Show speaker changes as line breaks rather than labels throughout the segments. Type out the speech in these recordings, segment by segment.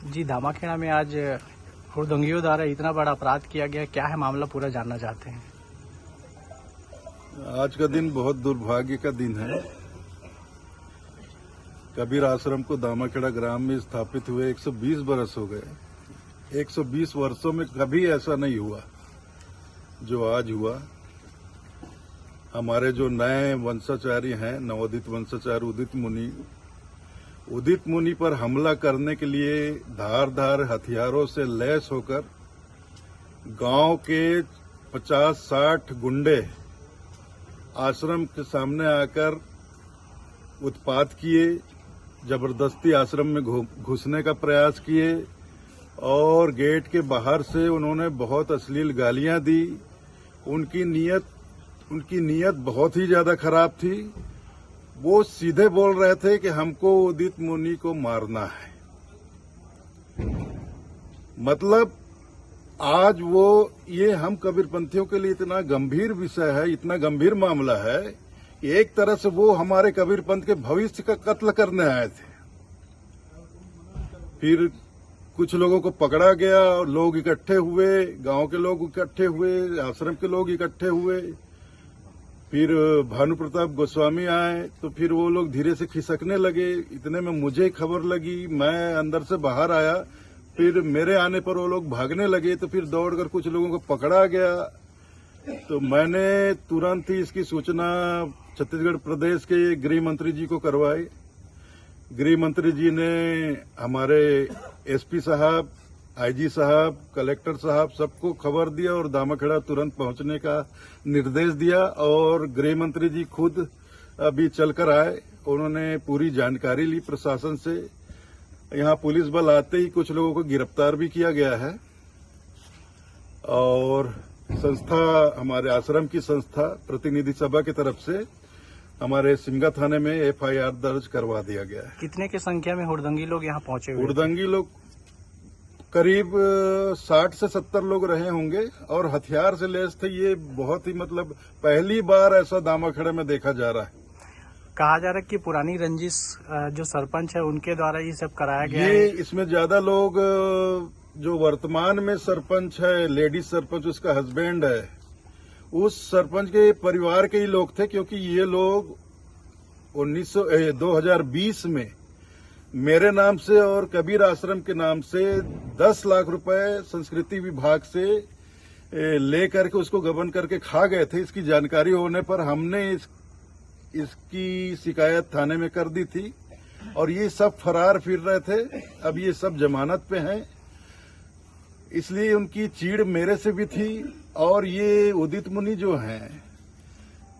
जी, दामाखेड़ा में आज हुड़दंगियों द्वारा इतना बड़ा अपराध किया गया, क्या है मामला, पूरा जानना चाहते हैं।
आज का दिन बहुत दुर्भाग्य का दिन है। कबीर आश्रम को दामाखेड़ा ग्राम में स्थापित हुए 120 बरस हो गए। 120 वर्षों में कभी ऐसा नहीं हुआ जो आज हुआ। हमारे जो नए वंशाचारी हैं, नवोदित वंशाचार्य उदित मुनि पर हमला करने के लिए धारदार हथियारों से लैस होकर गांव के 50-60 गुंडे आश्रम के सामने आकर उत्पात किए, जबरदस्ती आश्रम में घुसने का प्रयास किए और गेट के बाहर से उन्होंने बहुत अश्लील गालियां दी। उनकी नीयत बहुत ही ज्यादा खराब थी। वो सीधे बोल रहे थे कि हमको उदित मुनि को मारना है। मतलब आज ये हम कबीरपंथियों के लिए इतना गंभीर विषय है, इतना गंभीर मामला है कि एक तरह से वो हमारे कबीरपंथ के भविष्य का कत्ल करने आए थे। फिर कुछ लोगों को पकड़ा गया और लोग इकट्ठे हुए, गांव के लोग इकट्ठे हुए, आश्रम के लोग इकट्ठे हुए। फिर भानु प्रताप गोस्वामी आए तो फिर वो लोग धीरे से खिसकने लगे। इतने में मुझे खबर लगी, मैं अंदर से बाहर आया। फिर मेरे आने पर वो लोग भागने लगे तो फिर दौड़कर कुछ लोगों को पकड़ा गया। तो मैंने तुरंत ही इसकी सूचना छत्तीसगढ़ प्रदेश के गृह मंत्री जी को करवाई। गृह मंत्री जी ने हमारे एसपी साहब, आईजी साहब, कलेक्टर साहब सबको खबर दिया और दामाखेड़ा तुरंत पहुंचने का निर्देश दिया। और गृह मंत्री जी खुद अभी चलकर आए, उन्होंने पूरी जानकारी ली प्रशासन से। यहां पुलिस बल आते ही कुछ लोगों को गिरफ्तार भी किया गया है और संस्था, हमारे आश्रम की संस्था प्रतिनिधि सभा की तरफ से हमारे सिमगा थाने में एफआईआर दर्ज करवा दिया गया है।
कितने की संख्या में हुड़दंगी लोग यहाँ पहुंचे हुए?
हुड़दंगी लोग करीब 60 से 70 लोग रहे होंगे और हथियार से लैस थे। ये बहुत ही मतलब पहली बार ऐसा दामाखेड़ा में देखा जा रहा है।
कहा जा रहा है कि पुरानी रंजिश जो सरपंच है उनके द्वारा ये सब कराया गया
ये
है।
इसमें ज्यादा लोग जो वर्तमान में सरपंच है, लेडीज सरपंच, उसका हस्बैंड है, उस सरपंच के परिवार के ही लोग थे। क्योंकि ये लोग 2020 में मेरे नाम से और कबीर आश्रम के नाम से 10 लाख रुपए संस्कृति विभाग से लेकर के उसको गबन करके खा गए थे। इसकी जानकारी होने पर हमने इसकी शिकायत थाने में कर दी थी और ये सब फरार फिर रहे थे। अब ये सब जमानत पे हैं, इसलिए उनकी चीड़ मेरे से भी थी। और ये उदित मुनि जो हैं,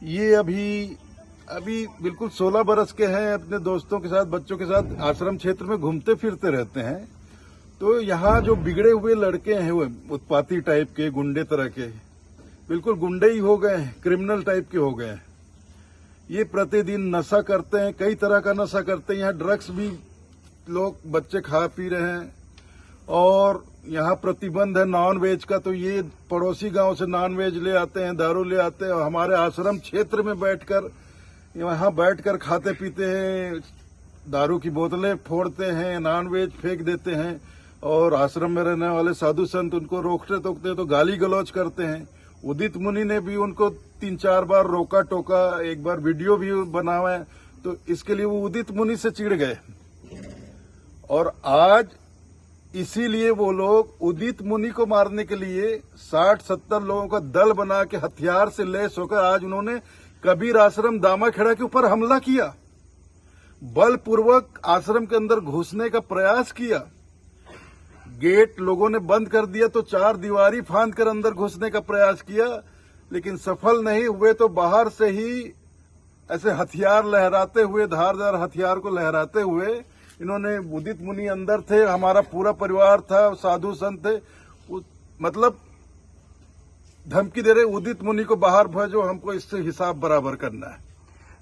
ये अभी बिल्कुल 16 बरस के हैं, अपने दोस्तों के साथ, बच्चों के साथ आश्रम क्षेत्र में घूमते फिरते रहते हैं। तो यहाँ जो बिगड़े हुए लड़के हैं, वो उत्पाती टाइप के, गुंडे तरह के, बिल्कुल गुंडे ही हो गए हैं, क्रिमिनल टाइप के हो गए हैं। ये प्रतिदिन नशा करते हैं, कई तरह का नशा करते हैं। यहाँ ड्रग्स भी लोग, बच्चे खा पी रहे हैं और यहाँ प्रतिबंध है नॉन वेज का। तो ये पड़ोसी गांव से नॉन वेज ले आते हैं, दारू ले आते हैं और हमारे आश्रम क्षेत्र में बैठकर खाते पीते हैं, दारू की बोतलें फोड़ते हैं, नॉन वेज फेंक देते हैं। और आश्रम में रहने वाले साधु संत उनको रोकते टोकते तो गाली गलौज करते हैं। उदित मुनि ने भी उनको 3-4 बार रोका टोका, एक बार वीडियो भी बनावा है। तो इसके लिए वो उदित मुनि से चिढ़ गए और आज इसीलिए वो लोग उदित मुनि को मारने के लिए 60-70 लोगों का दल बना के हथियार से लैस होकर आज उन्होंने कबीर आश्रम दामाखेड़ा के ऊपर हमला किया। बलपूर्वक आश्रम के अंदर घुसने का प्रयास किया। गेट लोगों ने बंद कर दिया तो 4 दीवारी फांद कर अंदर घुसने का प्रयास किया, लेकिन सफल नहीं हुए। तो बाहर से ही ऐसे हथियार लहराते हुए, धारदार हथियार को लहराते हुए इन्होंने, उदित मुनि अंदर थे, हमारा पूरा परिवार था, साधु संत थे, मतलब धमकी दे रहे उदित मुनि को बाहर भेजो, हमको इससे हिसाब बराबर करना है।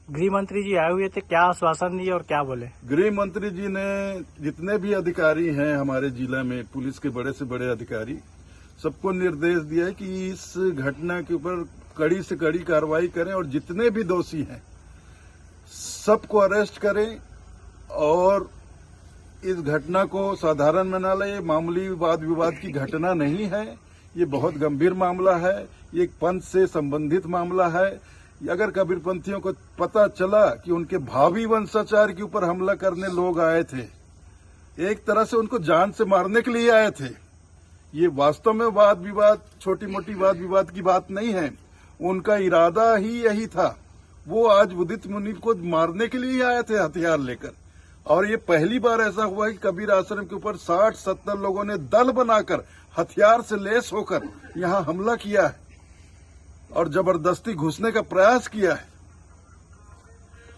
गृह मंत्री जी आए हुए थे, क्या आश्वासन दिए और क्या बोले?
गृह मंत्री जी ने जितने भी अधिकारी हैं हमारे जिला में, पुलिस के बड़े से बड़े अधिकारी, सबको निर्देश दिया है कि इस घटना के ऊपर कड़ी से कड़ी कार्रवाई करें और जितने भी दोषी हैं सबको अरेस्ट करें और इस घटना को साधारण बना ले। ये मामूली वाद विवाद की घटना नहीं है, ये बहुत गंभीर मामला है। ये एक पंथ से संबंधित मामला है। अगर कबीरपंथियों को पता चला कि उनके भावी वंशाचार्य के ऊपर हमला करने लोग आए थे, एक तरह से उनको जान से मारने के लिए आए थे, ये वास्तव में वाद विवाद, छोटी मोटी वाद विवाद की बात नहीं है। उनका इरादा ही यही था। वो आज उदित मुनि को मारने के लिए आए थे हथियार लेकर। और ये पहली बार ऐसा हुआ है कि कबीर आश्रम के ऊपर 60-70 लोगों ने दल बनाकर हथियार से लैस होकर यहाँ हमला किया है और जबरदस्ती घुसने का प्रयास किया है।